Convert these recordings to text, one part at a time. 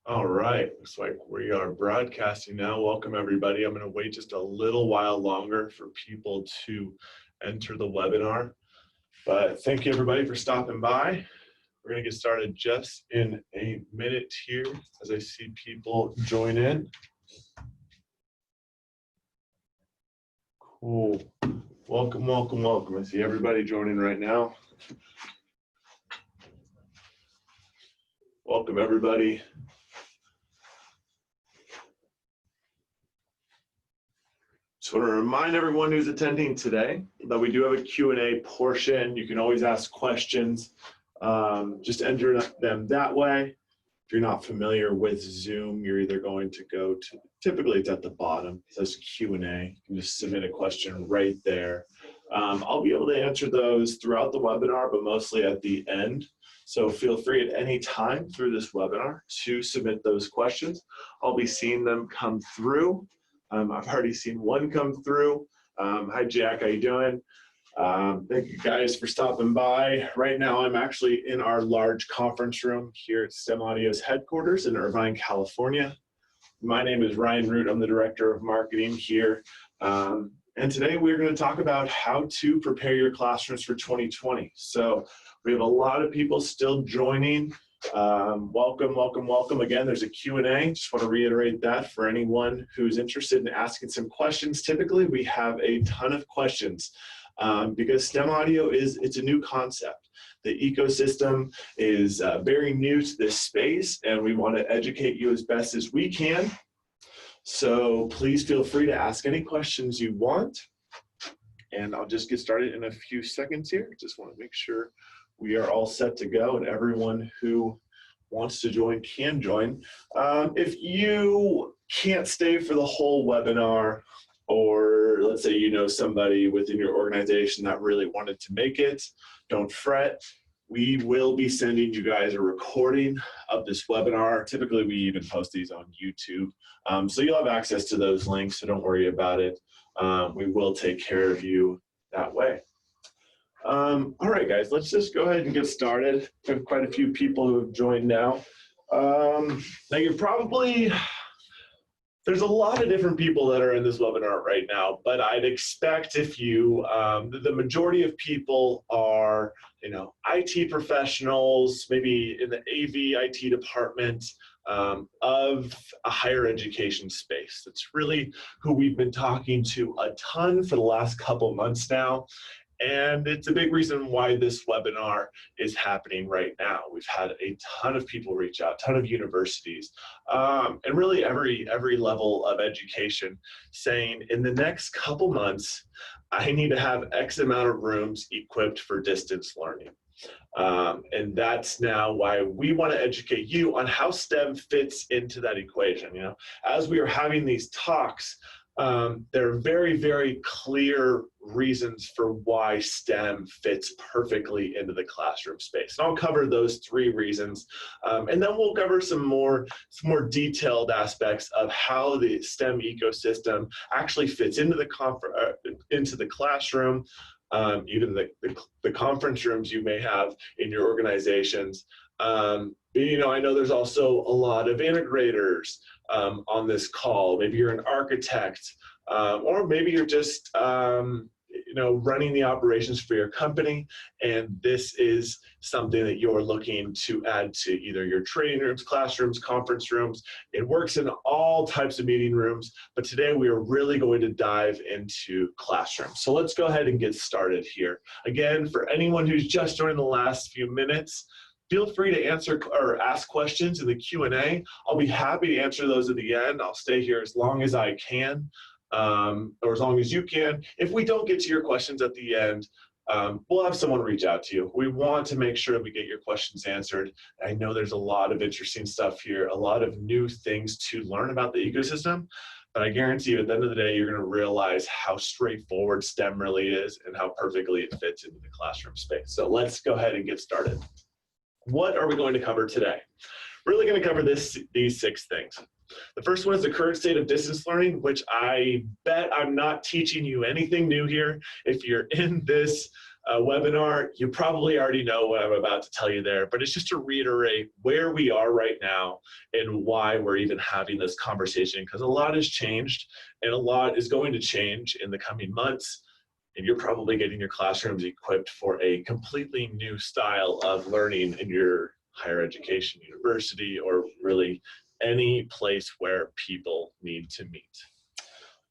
All right, looks like we are broadcasting now. Welcome everybody. I'm going to wait just a little while longer for people to enter the webinar. But thank you everybody for stopping by. We're going to get started just in a minute here as I see people join in. Cool. Welcome, welcome, welcome. I see everybody joining right now. Welcome everybody. Just want to remind everyone who's attending today that we do have a Q&A portion. You can always ask questions. Just enter them that way. If you're not familiar with Zoom, you're either going to go to, typically it's at the bottom, it says Q&A. You can just submit a question right there. I'll be able to answer those throughout the webinar, but mostly at the end. So feel free at any time through this webinar to submit those questions. I'll be seeing them come through. I've already seen one come through. Hi Jack, how you doing? Thank you guys for stopping by. Right now I'm actually in our large conference room here at STEM Audio's headquarters in Irvine, California. My name is Ryan Root. I'm the Director of Marketing here. And today we're going to talk about how to prepare your classrooms for 2020. So we have a lot of people still joining. Welcome, welcome, welcome. Again, there's a Q&A. Just want to reiterate that for anyone who's interested in asking some questions. Typically, we have a ton of questions because STEM audio it's a new concept. The ecosystem is very new to this space, and we want to educate you as best as we can. So please feel free to ask any questions you want. And I'll just get started in a few seconds here. Just want to make sure we are all set to go and everyone who wants to join can join. If you can't stay for the whole webinar, or let's say you know somebody within your organization that really wanted to make it, don't fret. We will be sending you guys a recording of this webinar. Typically, we even post these on YouTube. So you'll have access to those links, so don't worry about it. We will take care of you that way. All right, guys, let's just go ahead and get started. We have quite a few people who have joined now. Now you're probably, there's a lot of different people that are in this webinar right now, but I'd expect if you, the majority of people are, IT professionals, maybe in the AV IT department of a higher education space. That's really who we've been talking to a ton for the last couple months now. And it's a big reason why this webinar is happening right now. We've had a ton of people reach out, a ton of universities, and really every level of education saying, in the next couple months, I need to have X amount of rooms equipped for distance learning. And that's now why we want to educate you on how STEM fits into that equation. As we are having these talks, there are very, very clear reasons for why STEM fits perfectly into the classroom space. And I'll cover those three reasons, and then we'll cover some more detailed aspects of how the STEM ecosystem actually fits into the classroom, even the conference rooms you may have in your organizations. I know there's also a lot of integrators on this call. Maybe you're an architect, or maybe you're just running the operations for your company, and this is something that you're looking to add to either your training rooms, classrooms, conference rooms. It works in all types of meeting rooms, but today we are really going to dive into classrooms. So let's go ahead and get started here. Again, for anyone who's just joined the last few minutes, feel free to answer or ask questions in the Q&A. I'll be happy to answer those at the end. I'll stay here as long as I can, or as long as you can. If we don't get to your questions at the end, we'll have someone reach out to you. We want to make sure that we get your questions answered. I know there's a lot of interesting stuff here, a lot of new things to learn about the ecosystem, but I guarantee you at the end of the day, you're going to realize how straightforward STEM really is and how perfectly it fits into the classroom space. So let's go ahead and get started. What are we going to cover today? We're really going to cover these 6 things. The first one is the current state of distance learning, which I bet I'm not teaching you anything new here. If you're in this webinar. You probably already know what I'm about to tell you there, but it's just to reiterate where we are right now and why we're even having this conversation, because a lot has changed and a lot is going to change in the coming months. And you're probably getting your classrooms equipped for a completely new style of learning in your higher education, university, or really any place where people need to meet.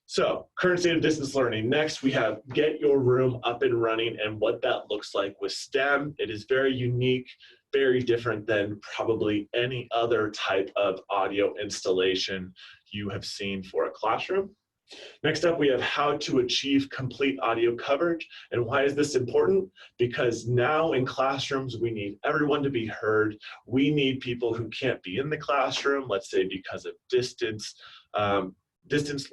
So, current state of distance learning. Next, we have get your room up and running and what that looks like with STEM. It is very unique, very different than probably any other type of audio installation you have seen for a classroom. Next up, we have how to achieve complete audio coverage. And why is this important? Because now in classrooms, we need everyone to be heard. We need people who can't be in the classroom, let's say because of distance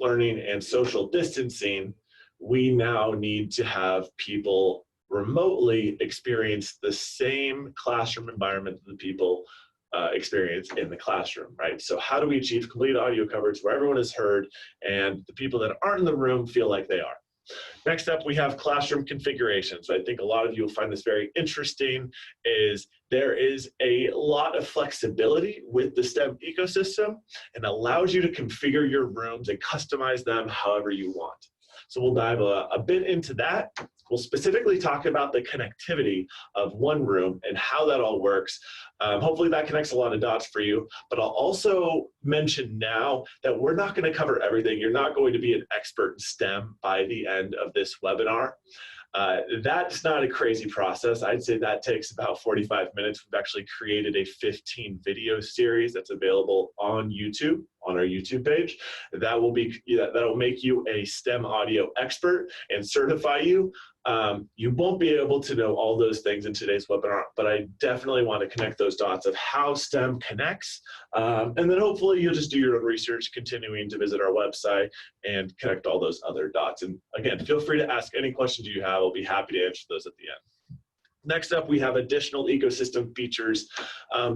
learning and social distancing. We now need to have people remotely experience the same classroom environment that the people experience in the classroom, right? So how do we achieve complete audio coverage where everyone is heard and the people that aren't in the room feel like they are? Next up, we have classroom configurations. I think a lot of you will find this very interesting. There is a lot of flexibility with the STEM ecosystem and allows you to configure your rooms and customize them however you want. So we'll dive a bit into that. We'll specifically talk about the connectivity of one room and how that all works. Hopefully that connects a lot of dots for you, but I'll also mention now that we're not going to cover everything. You're not going to be an expert in STEM by the end of this webinar. That's not a crazy process. I'd say that takes about 45 minutes. We've actually created a 15 video series that's available on YouTube, on our YouTube page. That'll make you a STEM audio expert and certify you. You won't be able to know all those things in today's webinar, but I definitely want to connect those dots of how STEM connects. And then hopefully you'll just do your own research, continuing to visit our website and connect all those other dots. And again, feel free to ask any questions you have. I'll be happy to answer those at the end. Next up, we have additional ecosystem features.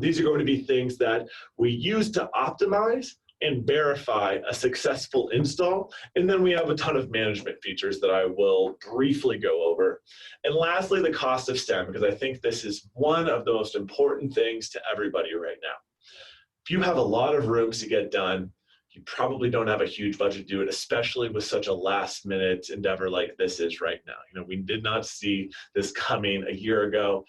These are going to be things that we use to optimize and verify a successful install. And then we have a ton of management features that I will briefly go over. And lastly, the cost of STEM, because I think this is one of the most important things to everybody right now. If you have a lot of rooms to get done, you probably don't have a huge budget to do it, especially with such a last minute endeavor like this is right now. You know, we did not see this coming a year ago.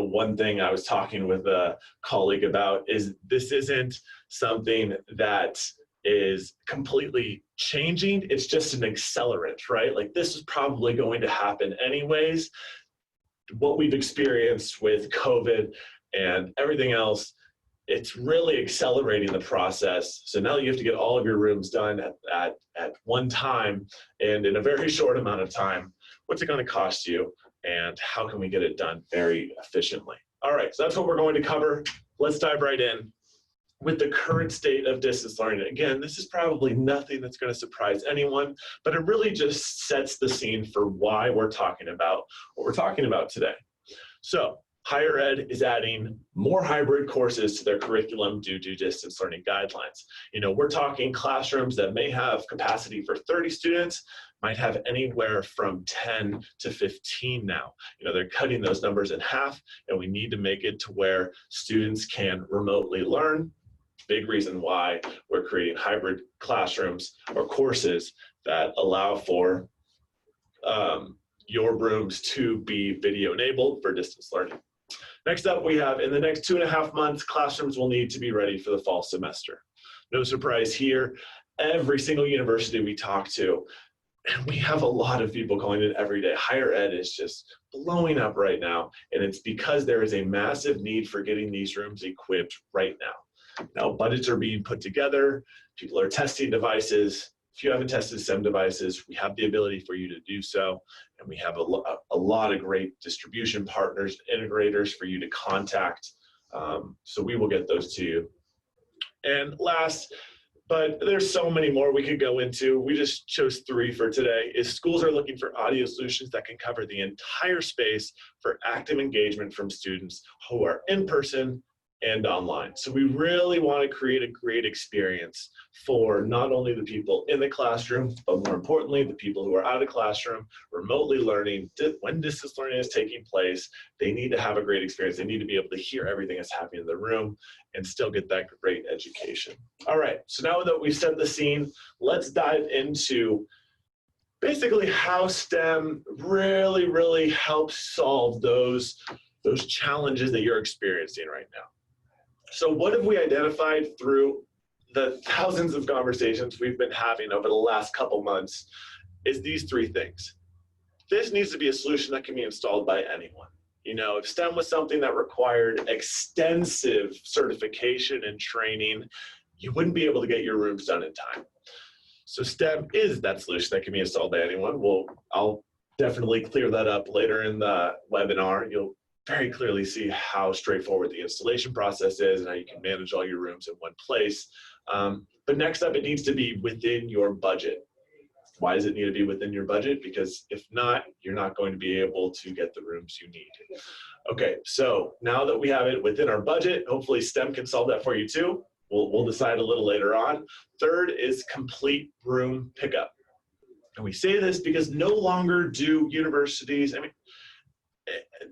One thing I was talking with a colleague about is this isn't something that is completely changing. It's just an accelerant, right? Like this is probably going to happen anyways. What we've experienced with COVID and everything else, it's really accelerating the process. So now you have to get all of your rooms done at one time and in a very short amount of time. What's it going to cost you and how can we get it done very efficiently? All right, so that's what we're going to cover. Let's dive right in with the current state of distance learning. Again, this is probably nothing that's going to surprise anyone, but it really just sets the scene for why we're talking about what we're talking about today. So higher ed is adding more hybrid courses to their curriculum due to distance learning guidelines. You know, we're talking classrooms that may have capacity for 30 students, might have anywhere from 10 to 15 now. You know, they're cutting those numbers in half, and we need to make it to where students can remotely learn. Big reason why we're creating hybrid classrooms or courses that allow for your rooms to be video enabled for distance learning. Next up, we have in the next 2.5 months, classrooms will need to be ready for the fall semester. No surprise here, every single university we talk to, and we have a lot of people going in every day. Higher ed is just blowing up right now, and it's because there is a massive need for getting these rooms equipped right now. Now, budgets are being put together, people are testing devices. If you haven't tested STEM devices, we have the ability for you to do so, and we have a lot of great distribution partners, integrators for you to contact, so we will get those to you. And last, but there's so many more we could go into. We just chose 3 for today. Is schools are looking for audio solutions that can cover the entire space for active engagement from students who are in person and online. So we really want to create a great experience for not only the people in the classroom, but more importantly, the people who are out of classroom, remotely learning. When distance learning is taking place, they need to have a great experience. They need to be able to hear everything that's happening in the room and still get that great education. All right, so now that we've set the scene, let's dive into basically how STEM really helps solve those challenges that you're experiencing right now. So what have we identified through the thousands of conversations we've been having over the last couple months is these three things. This needs to be a solution that can be installed by anyone. You know, if STEM was something that required extensive certification and training, you wouldn't be able to get your rooms done in time. So STEM is that solution that can be installed by anyone. I'll definitely clear that up later in the webinar. You'll very clearly see how straightforward the installation process is and how you can manage all your rooms in one place. But next up, it needs to be within your budget. Why does it need to be within your budget? Because if not, you're not going to be able to get the rooms you need. Okay, so now that we have it within our budget, hopefully STEM can solve that for you too. We'll decide a little later on. Third is complete room pickup. And we say this because no longer do universities, I mean,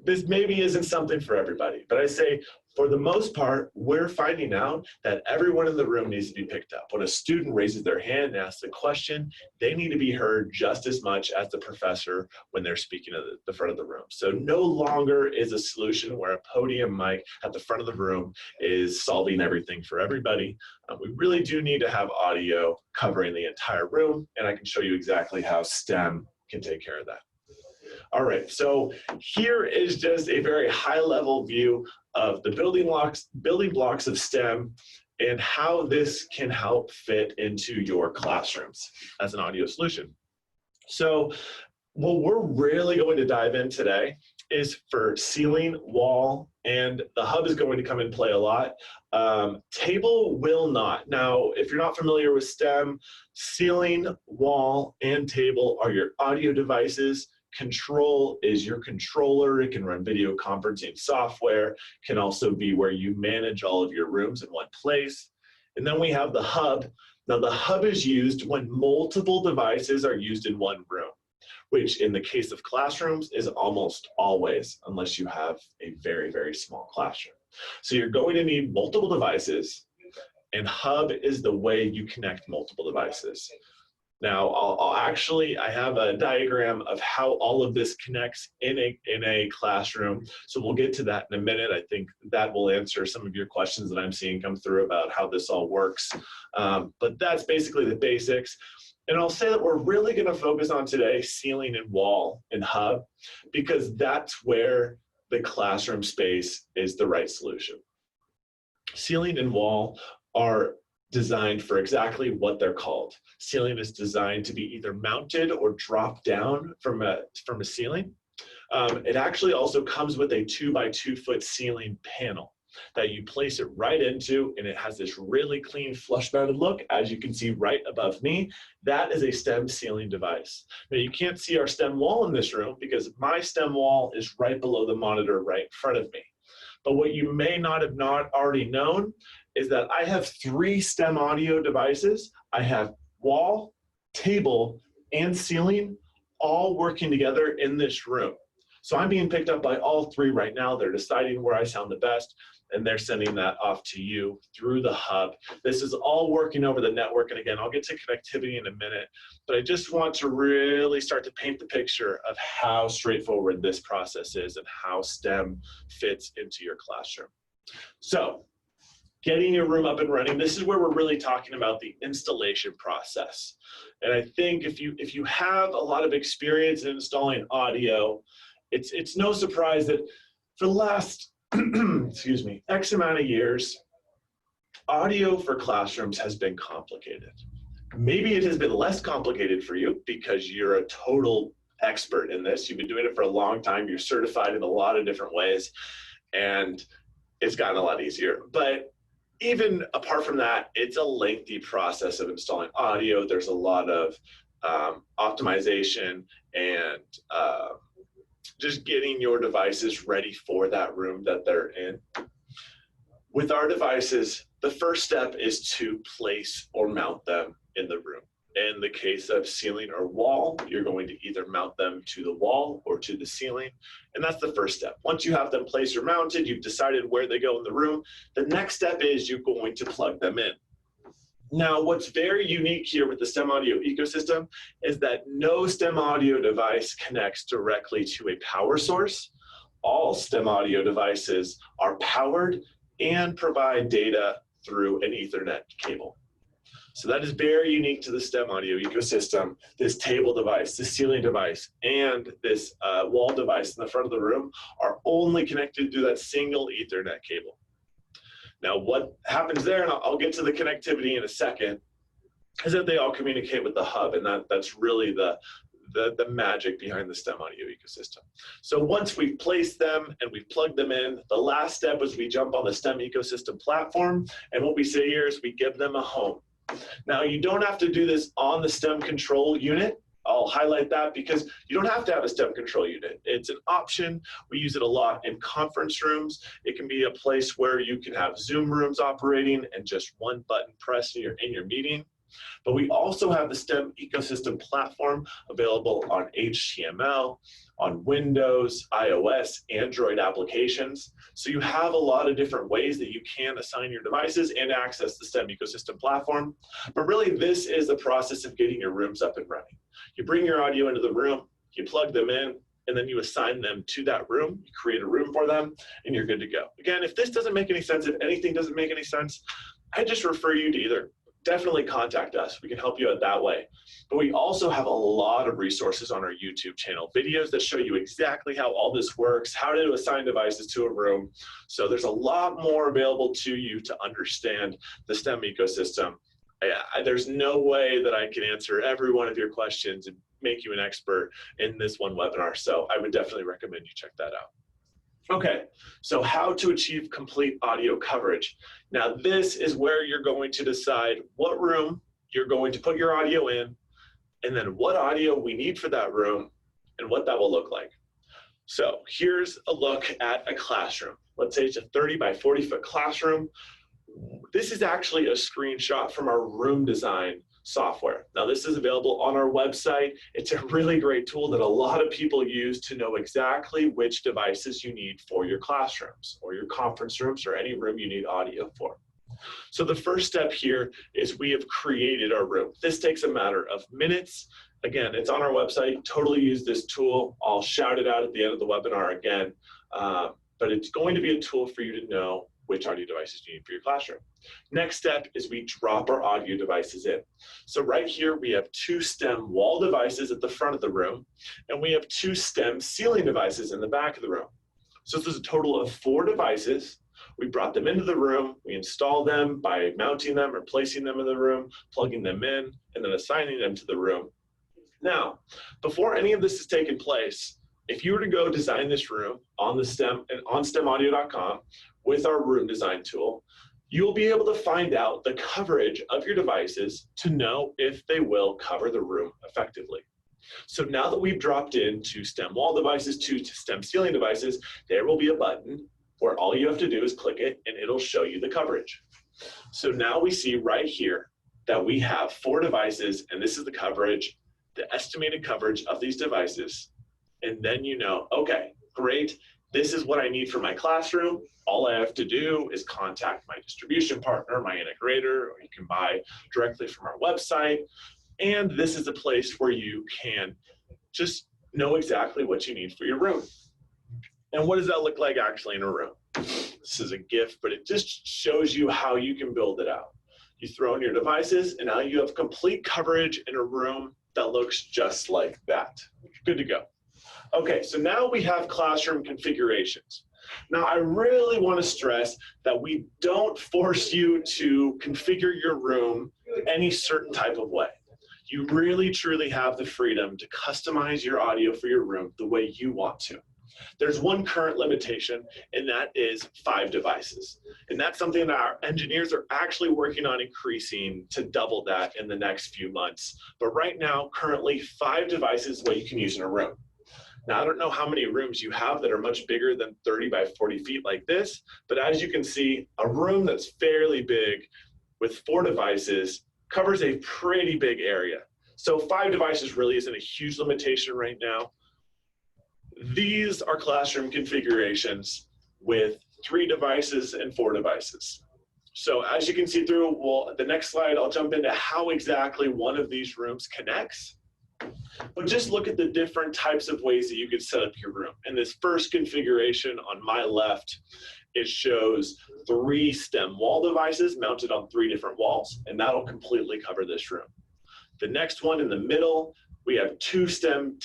this maybe isn't something for everybody, but I say for the most part, we're finding out that everyone in the room needs to be picked up. When a student raises their hand and asks a question, they need to be heard just as much as the professor when they're speaking at the front of the room. So no longer is a solution where a podium mic at the front of the room is solving everything for everybody. We really do need to have audio covering the entire room, and I can show you exactly how STEM can take care of that. All right, so here is just a very high-level view of the building blocks of STEM and how this can help fit into your classrooms as an audio solution. So what we're really going to dive in today is for ceiling, wall, and the hub is going to come and play a lot. Table will not. Now, if you're not familiar with STEM, ceiling, wall, and table are your audio devices. Control is your controller. It can run video conferencing software, can also be where you manage all of your rooms in one place. And then we have the hub. Now the hub is used when multiple devices are used in one room, which in the case of classrooms is almost always, unless you have a very small classroom. So you're going to need multiple devices, and hub is the way you connect multiple devices. Now, I have a diagram of how all of this connects in a classroom. So we'll get to that in a minute. I think that will answer some of your questions that I'm seeing come through about how this all works. But that's basically the basics. And I'll say that we're really going to focus on today ceiling and wall and hub, because that's where the classroom space is the right solution. Ceiling and wall are designed for exactly what they're called. Ceiling is designed to be either mounted or dropped down from a ceiling. It actually also comes with a 2x2 foot ceiling panel that you place it right into, and it has this really clean flush mounted look, as you can see right above me. That is a STEM ceiling device. Now you can't see our STEM wall in this room because my STEM wall is right below the monitor right in front of me. But what you may not have already known is that I have 3 STEM audio devices. I have wall, table, and ceiling all working together in this room. So I'm being picked up by all 3 right now. They're deciding where I sound the best, and they're sending that off to you through the hub. This is all working over the network, and again, I'll get to connectivity in a minute, but I just want to really start to paint the picture of how straightforward this process is and how STEM fits into your classroom. So, getting your room up and running, this is where we're really talking about the installation process. And I think if you have a lot of experience in installing audio, it's no surprise that for the last, excuse me, X amount of years, audio for classrooms has been complicated. Maybe it has been less complicated for you because you're a total expert in this. You've been doing it for a long time. You're certified in a lot of different ways, and it's gotten a lot easier. But even apart from that, it's a lengthy process of installing audio. There's a lot of optimization and just getting your devices ready for that room that they're in. With our devices, the first step is to place or mount them in the room. In the case of ceiling or wall, you're going to either mount them to the wall or to the ceiling, and that's the first step. Once you have them placed or mounted, you've decided where they go in the room, the next step is you're going to plug them in. Now, what's very unique here with the STEM audio ecosystem is that no STEM audio device connects directly to a power source. All STEM audio devices are powered and provide data through an Ethernet cable. So that is very unique to the STEM audio ecosystem. This table device, this ceiling device, and this wall device in the front of the room are only connected through that single Ethernet cable. Now, what happens there, and I'll get to the connectivity in a second, is that they all communicate with the hub, and that's really the magic behind the STEM audio ecosystem. So once we've placed them and we've plugged them in, the last step is we jump on the STEM ecosystem platform, and what we say here is we give them a home. Now, you don't have to do this on the STEM control unit. I'll highlight that because you don't have to have a STEM control unit. It's an option. We use it a lot in conference rooms. It can be a place where you can have Zoom rooms operating and just one button press in your meeting. But we also have the STEM ecosystem platform available on HTML, on Windows, iOS, Android applications. So you have a lot of different ways that you can assign your devices and access the STEM ecosystem platform. But really, this is the process of getting your rooms up and running. You bring your audio into the room, you plug them in, and then you assign them to that room. You create a room for them, and you're good to go. Again, if this doesn't make any sense, if anything doesn't make any sense, I just refer you to either definitely contact us. We can help you out that way. But we also have a lot of resources on our YouTube channel, videos that show you exactly how all this works, how to assign devices to a room. So there's a lot more available to you to understand the STEM ecosystem. There's no way that I can answer every one of your questions and make you an expert in this one webinar. So I would definitely recommend you check that out. Okay, so how to achieve complete audio coverage. Now this is where you're going to decide what room you're going to put your audio in, and then what audio we need for that room and what that will look like. So here's a look at a classroom. Let's say it's a 30 by 40 foot classroom. This is actually a screenshot from our room design software. Now this is available on our website. It's a really great tool that a lot of people use to know exactly which devices you need for your classrooms or your conference rooms or any room you need audio for. So the first step here is we have created our room. This takes a matter of minutes. Again, it's on our website. Totally use this tool. I'll shout it out at the end of the webinar again, but it's going to be a tool for you to know which audio devices you need for your classroom. Next step is we drop our audio devices in. So right here, we have 2 STEM wall devices at the front of the room, and we have 2 STEM ceiling devices in the back of the room. So there's a total of 4 devices. We brought them into the room, we installed them by mounting them or placing them in the room, plugging them in, and then assigning them to the room. Now, before any of this has taken place, if you were to go design this room on the STEM and on STEMaudio.com with our room design tool, you'll be able to find out the coverage of your devices to know if they will cover the room effectively. So now that we've dropped into STEM wall devices to STEM ceiling devices, there will be a button where all you have to do is click it and it'll show you the coverage. So now we see right here that we have 4 devices, and this is the coverage, the estimated coverage of these devices. And then you know, okay, great, this is what I need for my classroom. All I have to do is contact my distribution partner, my integrator, or you can buy directly from our website. And this is a place where you can just know exactly what you need for your room. And what does that look like actually in a room? This is a GIF, but it just shows you how you can build it out. You throw in your devices, and now you have complete coverage in a room that looks just like that. Good to go. Okay, so now we have classroom configurations. Now, I really want to stress that we don't force you to configure your room any certain type of way. You really, truly have the freedom to customize your audio for your room the way you want to. There's one current limitation, and that is 5 devices. And that's something that our engineers are actually working on increasing to double that in the next few months. But right now, currently, 5 devices is what you can use in a room. Now, I don't know how many rooms you have that are much bigger than 30 by 40 feet like this, but as you can see, a room that's fairly big with 4 devices covers a pretty big area. So 5 devices really isn't a huge limitation right now. These are classroom configurations with 3 devices and 4 devices. So as you can see through, well, the next slide, I'll jump into how exactly one of these rooms connects. But just look at the different types of ways that you could set up your room. In this first configuration on my left, it shows 3 STEM wall devices mounted on 3 different walls, and that'll completely cover this room. The next one in the middle, we have 2 STEM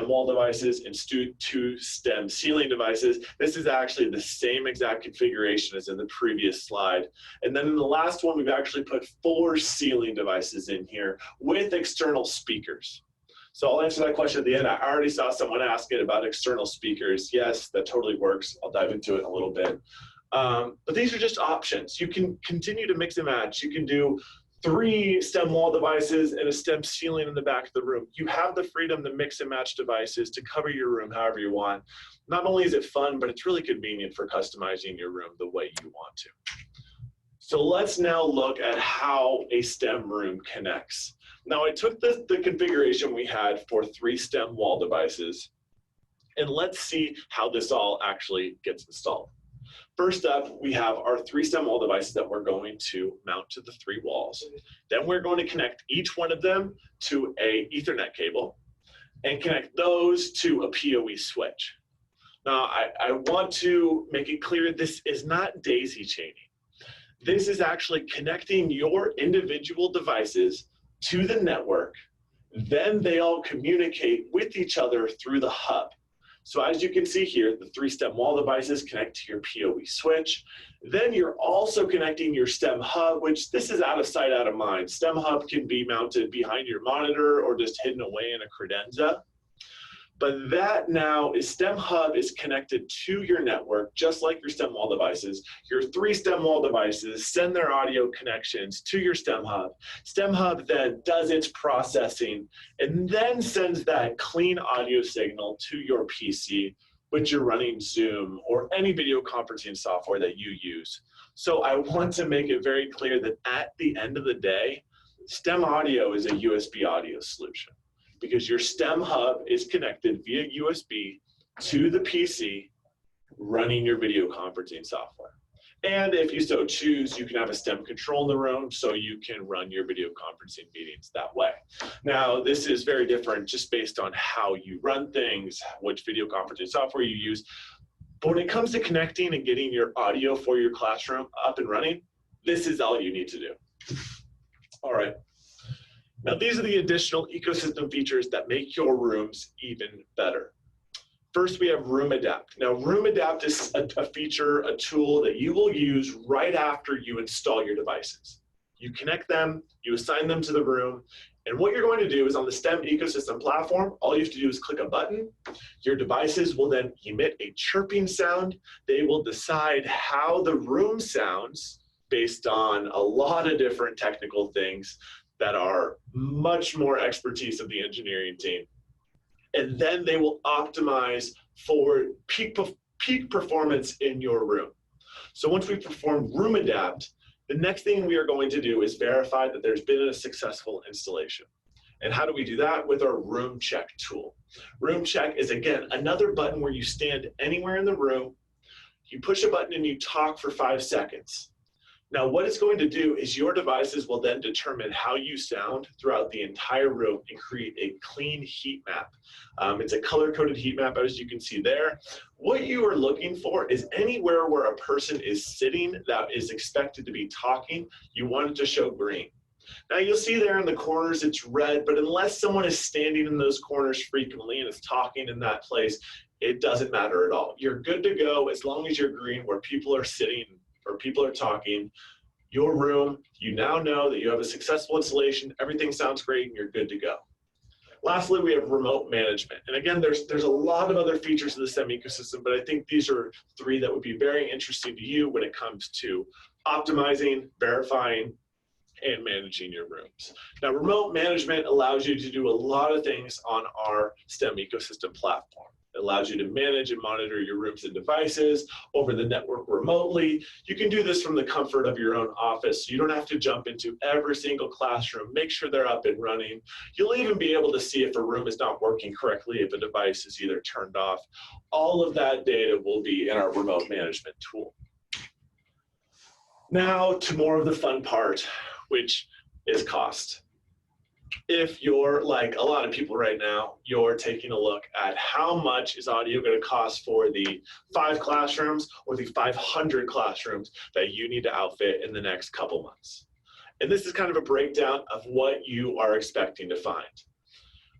wall devices and 2 STEM ceiling devices. This is actually the same exact configuration as in the previous slide. And then in the last one, we've actually put 4 ceiling devices in here with external speakers. So I'll answer that question at the end. I already saw someone ask it about external speakers. Yes, that totally works. I'll dive into it in a little bit. But these are just options. You can continue to mix and match. You can do 3 STEM wall devices and a STEM ceiling in the back of the room. You have the freedom to mix and match devices to cover your room however you want. Not only is it fun, but it's really convenient for customizing your room the way you want to. So let's now look at how a STEM room connects. Now I took the configuration we had for 3 STEM wall devices, and let's see how this all actually gets installed. First up, we have our 3 STEM wall devices that we're going to mount to the 3 walls. Then we're going to connect each one of them to a Ethernet cable and connect those to a PoE switch. Now, I want to make it clear this is not daisy chaining. This is actually connecting your individual devices to the network. Then they all communicate with each other through the hub. So as you can see here, the 3 STEM wall devices connect to your PoE switch. Then you're also connecting your STEM hub, which this is out of sight, out of mind. STEM hub can be mounted behind your monitor or just hidden away in a credenza. But that now is STEM hub is connected to your network, just like your STEM wall devices. Your 3 STEM wall devices send their audio connections to your STEM hub. STEM hub then does its processing and then sends that clean audio signal to your PC, which you're running Zoom or any video conferencing software that you use. So I want to make it very clear that at the end of the day, STEM audio is a USB audio solution, because your STEM hub is connected via USB to the PC running your video conferencing software. And if you so choose, you can have a STEM control in the room so you can run your video conferencing meetings that way. Now, this is very different just based on how you run things, which video conferencing software you use. But when it comes to connecting and getting your audio for your classroom up and running, this is all you need to do. All right. Now, these are the additional ecosystem features that make your rooms even better. First, we have Room Adapt. Now, Room Adapt is a feature, a tool that you will use right after you install your devices. You connect them, you assign them to the room, and what you're going to do is on the STEM ecosystem platform, all you have to do is click a button. Your devices will then emit a chirping sound. They will decide how the room sounds based on a lot of different technical things that are much more expertise of the engineering team. And then they will optimize for peak performance in your room. So once we perform Room Adapt, the next thing we are going to do is verify that there's been a successful installation. And how do we do that? With our Room Check tool. Room Check is, again, another button where you stand anywhere in the room, you push a button and you talk for 5 seconds. Now, what it's going to do is your devices will then determine how you sound throughout the entire room and create a clean heat map. It's a color-coded heat map, as you can see there. What you are looking for is anywhere where a person is sitting that is expected to be talking, you want it to show green. Now, you'll see there in the corners it's red, but unless someone is standing in those corners frequently and is talking in that place, it doesn't matter at all. You're good to go as long as you're green where people are sitting or people are talking. Your room, you now know that you have a successful installation, everything sounds great, and you're good to go. Lastly, we have remote management. And again, there's a lot of other features of the STEM ecosystem, but I think these are 3 that would be very interesting to you when it comes to optimizing, verifying, and managing your rooms. Now, remote management allows you to do a lot of things on our STEM ecosystem platform. It It allows you to manage and monitor your rooms and devices over the network remotely. You can do this from the comfort of your own office. So you don't have to jump into every single classroom, make sure they're up and running. You'll even be able to see if a room is not working correctly, if a device is either turned off. All of that data will be in our remote management tool. Now to more of the fun part, which is cost. If you're like a lot of people right now, you're taking a look at how much is audio going to cost for the 5 classrooms or the 500 classrooms that you need to outfit in the next couple months. And this is kind of a breakdown of what you are expecting to find.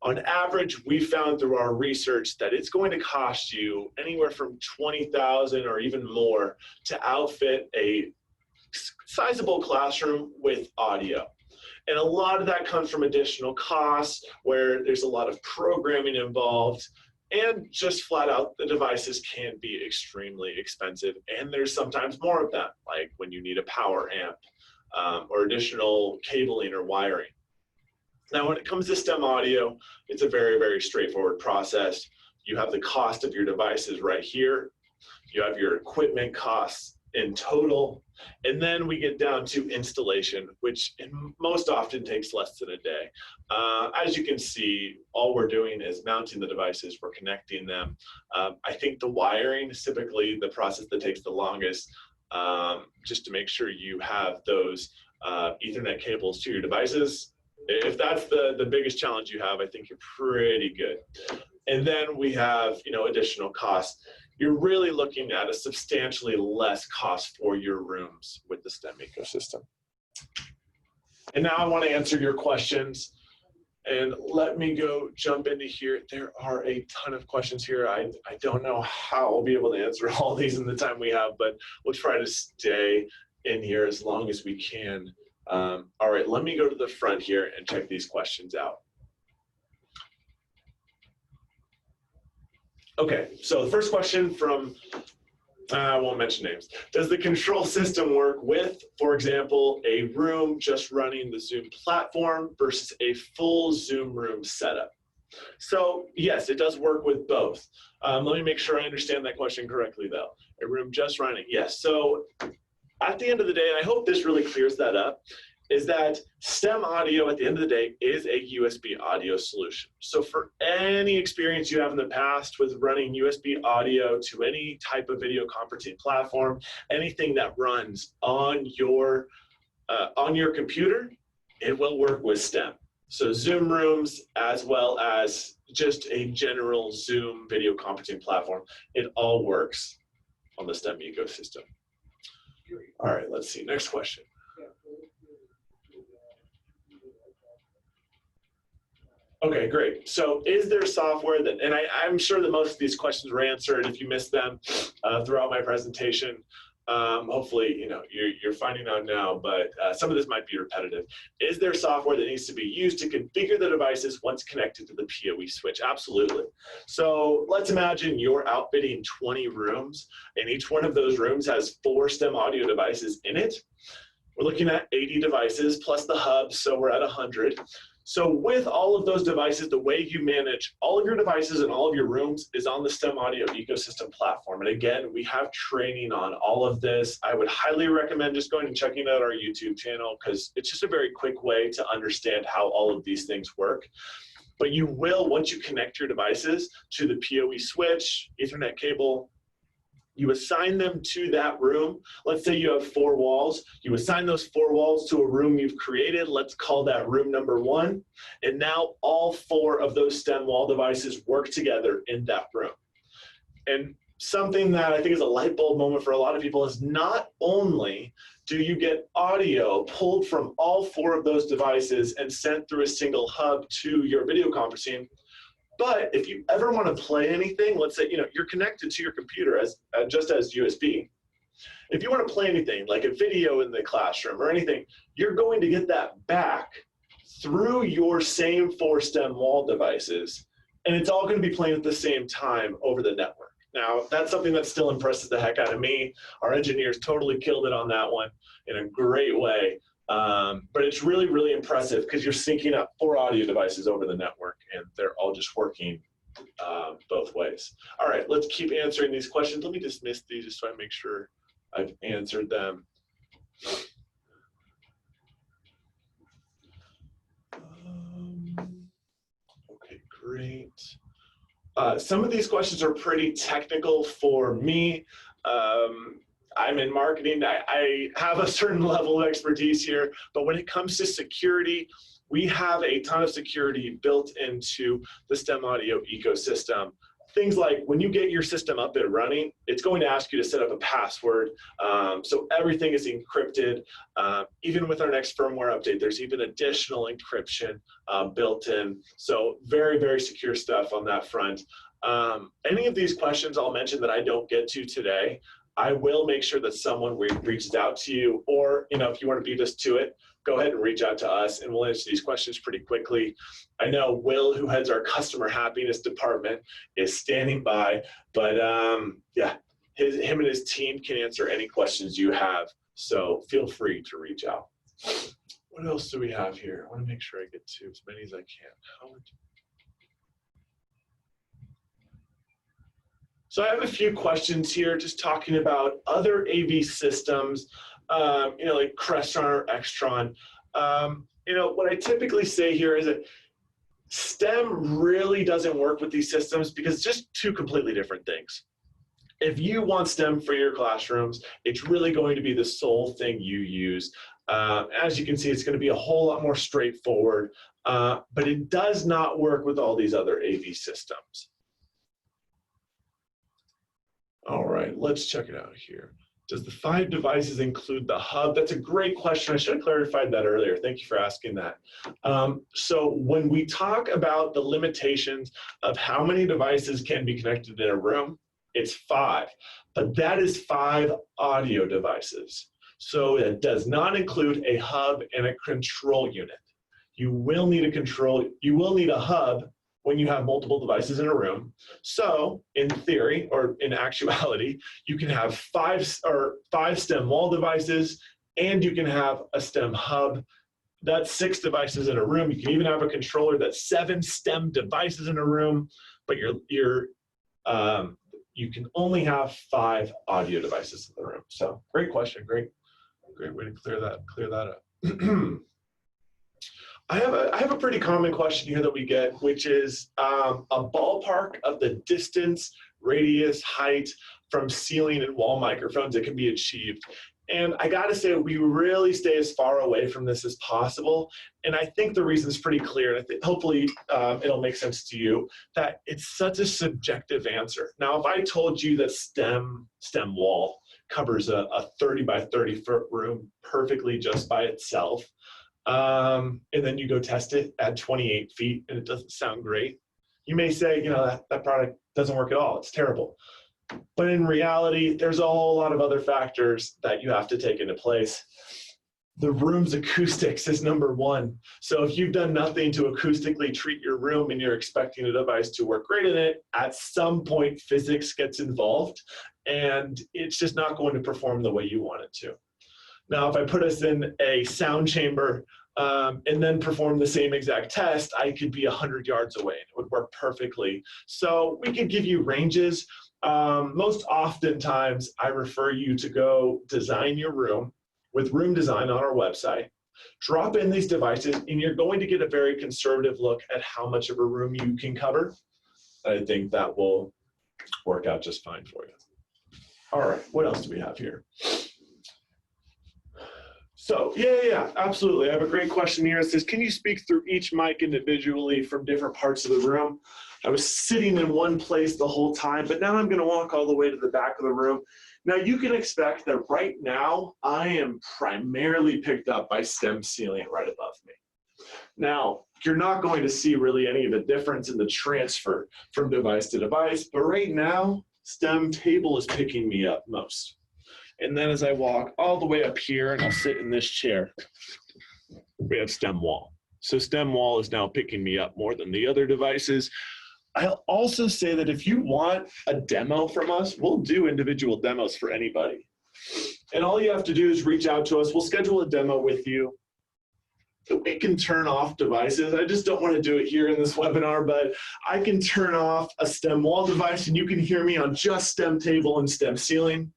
On average, we found through our research that it's going to cost you anywhere from $20,000 or even more to outfit a sizable classroom with audio. And a lot of that comes from additional costs where there's a lot of programming involved, and just flat out the devices can be extremely expensive, and there's sometimes more of them, like when you need a power amp or additional cabling or wiring. Now when it comes to STEM audio, it's a very, very straightforward process. You have the cost of your devices right here. You have your equipment costs in total, and then we get down to installation, which most often takes less than a day. As you can see, all we're doing is mounting the devices, we're connecting them. I think the wiring is typically the process that takes the longest, just to make sure you have those Ethernet cables to your devices. If that's the biggest challenge you have, I think you're pretty good. And then we have, additional costs. You're really looking at a substantially less cost for your rooms with the STEM ecosystem. And now I want to answer your questions. And let me go jump into here. There are a ton of questions here. I don't know how I'll be able to answer all these in the time we have, but we'll try to stay in here as long as we can. All right, let me go to the front here and check these questions out. Okay, so the first question from, I won't mention names. Does the control system work with, for example, a room just running the Zoom platform versus a full Zoom room setup? So yes, it does work with both. Let me make sure I understand that question correctly though. A room just running, yes. So at the end of the day, and I hope this really clears that up, is that STEM audio at the end of the day is a USB audio solution. So for any experience you have in the past with running USB audio to any type of video conferencing platform, anything that runs on your computer, it will work with STEM. So Zoom rooms, as well as just a general Zoom video conferencing platform, it all works on the STEM ecosystem. All right, let's see, next question. Okay, great. So is there software that, and I'm sure that most of these questions were answered if you missed them throughout my presentation. Hopefully, you're finding out now, but some of this might be repetitive. Is there software that needs to be used to configure the devices once connected to the PoE switch? Absolutely. So let's imagine you're outfitting 20 rooms, and each one of those rooms has 4 STEM audio devices in it. We're looking at 80 devices plus the hub, so we're at 100. So with all of those devices, the way you manage all of your devices in all of your rooms is on the STEM audio ecosystem platform. And again, we have training on all of this. I would highly recommend just going and checking out our YouTube channel because it's just a very quick way to understand how all of these things work. But you will, once you connect your devices to the PoE switch, Ethernet cable, you assign them to that room. Let's say you have 4 walls. You assign those 4 walls to a room you've created. Let's call that room number 1. And now all 4 of those STEM wall devices work together in that room. And something that I think is a light bulb moment for a lot of people is not only do you get audio pulled from all 4 of those devices and sent through a single hub to your video conferencing, but if you ever want to play anything, let's say you're connected to your computer as just as USB. If you want to play anything like a video in the classroom or anything, you're going to get that back through your same 4 STEM wall devices, and it's all going to be playing at the same time over the network. Now, that's something that still impresses the heck out of me. Our engineers totally killed it on that one in a great way. But it's really, really impressive because you're syncing up 4 audio devices over the network and they're all just working both ways. All right, let's keep answering these questions. Let me dismiss these just so I make sure I've answered them. Okay, great. Some of these questions are pretty technical for me. I'm in marketing. I have a certain level of expertise here, but when it comes to security, we have a ton of security built into the STEM audio ecosystem. Things like when you get your system up and running, it's going to ask you to set up a password. So everything is encrypted. Even with our next firmware update, there's even additional encryption built in. So very, very secure stuff on that front. Any of these questions I'll mention that I don't get to today, I will make sure that someone reaches out to you, or if you want to beat us to it, go ahead and reach out to us and we'll answer these questions pretty quickly. I know Will, who heads our customer happiness department, is standing by, but yeah, him and his team can answer any questions you have. So feel free to reach out. What else do we have here? I want to make sure I get to as many as I can. So I have a few questions here just talking about other AV systems, like Crestron or Extron. What I typically say here is that STEM really doesn't work with these systems because it's just two completely different things. If you want STEM for your classrooms, it's really going to be the sole thing you use. As you can see, it's going to be a whole lot more straightforward, but it does not work with all these other AV systems. All right, let's check it out here. Does the 5 devices include the hub? That's a great question. I should have clarified that earlier. Thank you for asking that. So when we talk about the limitations of how many devices can be connected in a room, it's 5, but that is 5 audio devices. So it does not include a hub and a control unit. You will need a hub when you have multiple devices in a room. So in theory, or in actuality, you can have 5 STEM wall devices, and you can have a STEM hub. That's 6 devices in a room. You can even have a controller that's 7 STEM devices in a room, but you can only have 5 audio devices in the room. So great question, great way to clear that up. I have a pretty common question here that we get, which is a ballpark of the distance, radius, height from ceiling and wall microphones that can be achieved. And I gotta say, we really stay as far away from this as possible. And I think the reason is pretty clear. And I think hopefully it'll make sense to you that it's such a subjective answer. Now, if I told you that STEM wall covers a 30 by 30 foot room perfectly just by itself, and then you go test it at 28 feet and it doesn't sound great, you may say, that product doesn't work at all. It's terrible. But in reality, there's a whole lot of other factors that you have to take into place. The room's acoustics is number 1. So if you've done nothing to acoustically treat your room and you're expecting a device to work great in it, at some point physics gets involved and it's just not going to perform the way you want it to. Now, if I put us in a sound chamber and then perform the same exact test, I could be 100 yards away and it would work perfectly. So we could give you ranges. Most oftentimes, I refer you to go design your room with room design on our website. Drop in these devices and you're going to get a very conservative look at how much of a room you can cover. I think that will work out just fine for you. All right, what else do we have here? So, yeah, absolutely. I have a great question here. It says, can you speak through each mic individually from different parts of the room? I was sitting in one place the whole time, but now I'm going to walk all the way to the back of the room. Now, you can expect that right now, I am primarily picked up by STEM ceiling right above me. Now, you're not going to see really any of the difference in the transfer from device to device, but right now, STEM table is picking me up most. And then as I walk all the way up here and I'll sit in this chair, we have STEM wall. So STEM wall is now picking me up more than the other devices. I'll also say that if you want a demo from us, we'll do individual demos for anybody. And all you have to do is reach out to us. We'll schedule a demo with you. we can turn off devices. I just don't want to do it here in this webinar, but I can turn off a STEM wall device and you can hear me on just STEM table and STEM ceiling.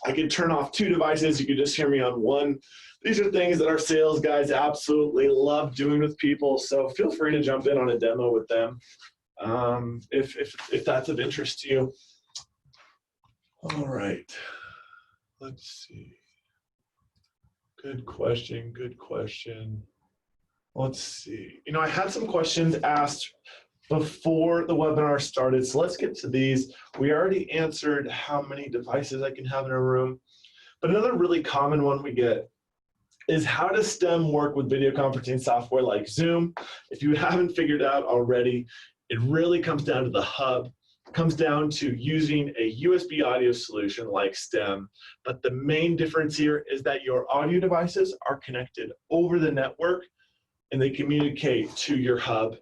I can turn off 2 devices, you can just hear me on 1. These are things that our sales guys absolutely love doing with people, so feel free to jump in on a demo with them if that's of interest to you. All right, let's see. Good question, good question. Let's see. You know, I had some questions asked before the webinar started, so let's get to these. We already answered how many devices I can have in a room, but another really common one we get is how does STEM work with video conferencing software like Zoom? If you haven't figured out already, it really comes down to the hub. It comes down to using a USB audio solution like STEM, but the main difference here is that your audio devices are connected over the network and they communicate to your hub.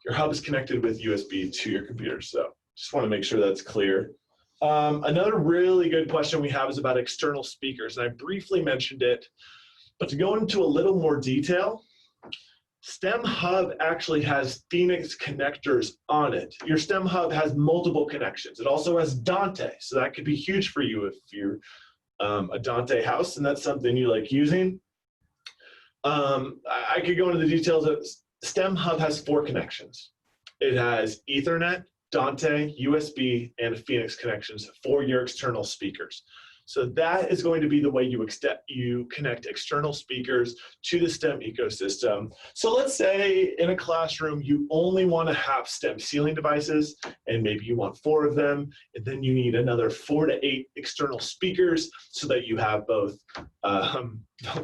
Your hub is connected with USB to your computer, so just want to make sure that's clear. Another really good question we have is about external speakers, and I briefly mentioned it, but to go into a little more detail, STEM Hub actually has Phoenix connectors on it. Your STEM Hub has multiple connections. It also has Dante, so that could be huge for you if you're a Dante house and that's something you like using. I could go into the details of STEM Hub has 4 connections. It has Ethernet, Dante, USB, and Phoenix connections for your external speakers. So that is going to be the way you connect external speakers to the STEM ecosystem. So let's say in a classroom, you only want to have STEM ceiling devices, and maybe you want 4 of them, and then you need another 4 to 8 external speakers so that you have both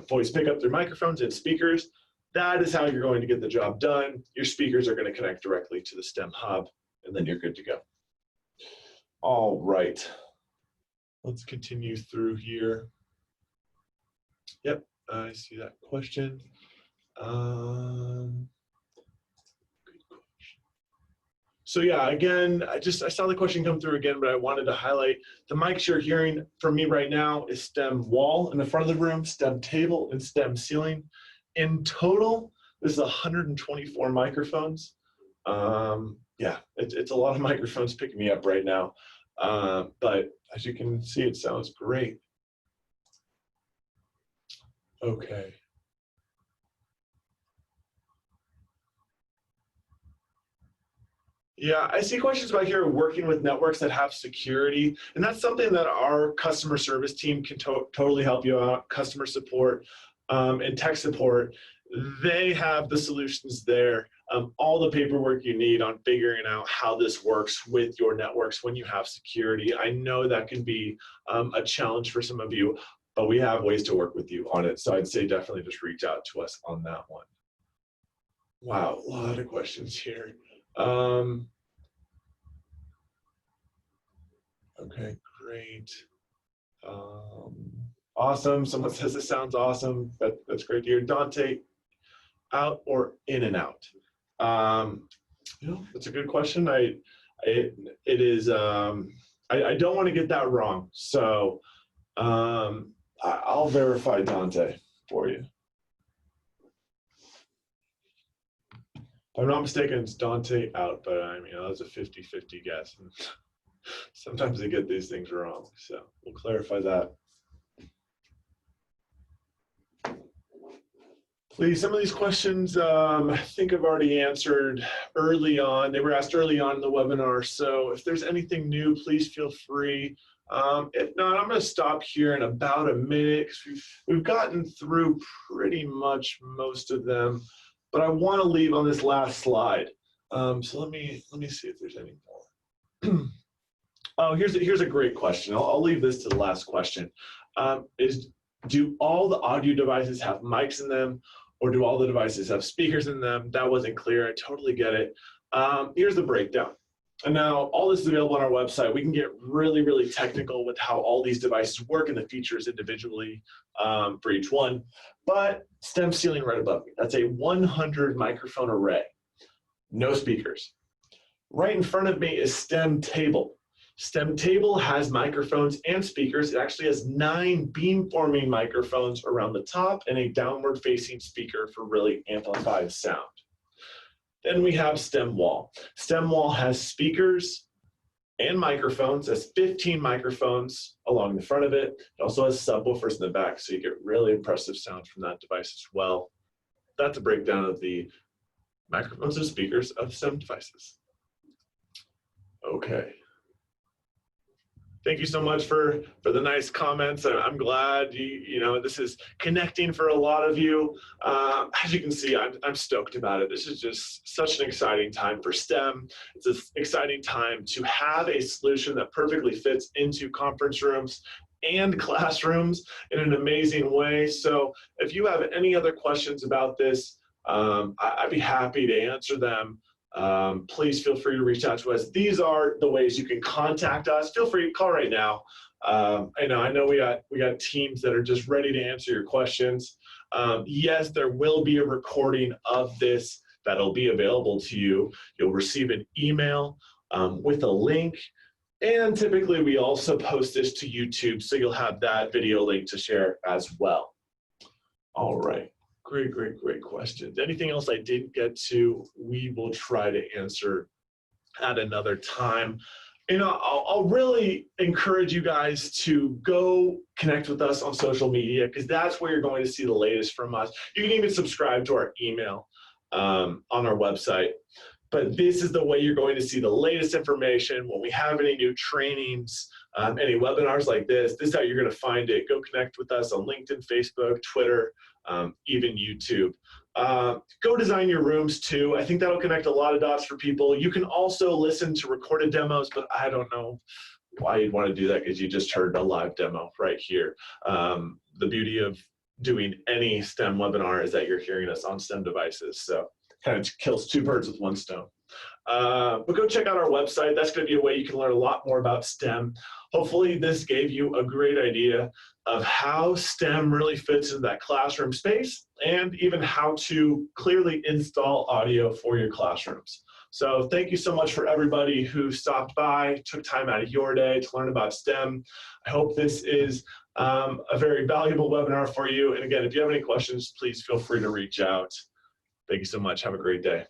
voice pickup through microphones and speakers. That is how you're going to get the job done. Your speakers are going to connect directly to the STEM hub, and then you're good to go. All right. Let's continue through here. Yep, I see that question. Good question. So yeah, again, I saw the question come through again, but I wanted to highlight the mics you're hearing from me right now is STEM wall in the front of the room, STEM table, and STEM ceiling. In total, this is 124 microphones. Yeah, it's a lot of microphones picking me up right now. But as you can see, it sounds great. Okay. Yeah, I see questions about here working with networks that have security, and that's something that our customer service team can totally help you out. Customer support and tech support, they have the solutions there. All the paperwork you need on figuring out how this works with your networks when you have security. I know that can be a challenge for some of you, but we have ways to work with you on it. So I'd say definitely just reach out to us on that one. Wow, a lot of questions here. Okay, great. Awesome. Someone says it sounds awesome. That's great to hear. Dante, out or in and out? You know, that's a good question. I don't want to get that wrong. So I'll verify Dante for you. If I'm not mistaken, it's Dante out, but I mean, that was a 50-50 guess. And sometimes they get these things wrong. So we'll clarify that. Please, some of these questions I think I've already answered early on. They were asked early on in the webinar. So if there's anything new, please feel free. If not, I'm going to stop here in about a minute because we've gotten through pretty much most of them. But I want to leave on this last slide. So let me see if there's any more. Oh, here's a great question. I'll leave this to the last question. Do all the audio devices have mics in them, or do all the devices have speakers in them? That wasn't clear. I totally get it. Here's the breakdown. And now all this is available on our website. We can get really, really technical with how all these devices work and the features individually for each one. But STEM ceiling right above me, that's a 100 microphone array, no speakers. Right in front of me is STEM table. STEM table has microphones and speakers. It actually has 9 beam-forming microphones around the top and a downward-facing speaker for really amplified sound. Then we have STEM wall. STEM wall has speakers and microphones. It has 15 microphones along the front of it. It also has subwoofers in the back, so you get really impressive sound from that device as well. That's a breakdown of the microphones and speakers of STEM devices. Okay. Thank you so much for the nice comments. I'm glad you know this is connecting for a lot of you. As you can see, I'm stoked about it. This is just such an exciting time for STEM. It's an exciting time to have a solution that perfectly fits into conference rooms and classrooms in an amazing way. So if you have any other questions about this, I'd be happy to answer them. Please feel free to reach out to us. These are the ways you can contact us. Feel free to call right now. I know we got teams that are just ready to answer your questions. Yes, there will be a recording of this that'll be available to you. You'll receive an email with a link. And typically we also post this to YouTube, so you'll have that video link to share as well. All right. Great questions. Anything else I didn't get to, we will try to answer at another time. You know, I'll really encourage you guys to go connect with us on social media, because that's where you're going to see the latest from us. You can even subscribe to our email on our website. But this is the way you're going to see the latest information. When we have any new trainings, any webinars like this is how you're going to find it. Go connect with us on LinkedIn, Facebook, Twitter, even YouTube. Go design your rooms too. I think that'll connect a lot of dots for people. You can also listen to recorded demos, but I don't know why you'd want to do that, because you just heard a live demo right here. The beauty of doing any STEM webinar is that you're hearing us on STEM devices. So kind of kills 2 birds with 1 stone. But go check out our website. That's going to be a way you can learn a lot more about STEM. Hopefully this gave you a great idea of how STEM really fits into that classroom space, and even how to clearly install audio for your classrooms. So thank you so much for everybody who stopped by, took time out of your day to learn about STEM. I hope this is a very valuable webinar for you. And again, if you have any questions, please feel free to reach out. Thank you so much. Have a great day.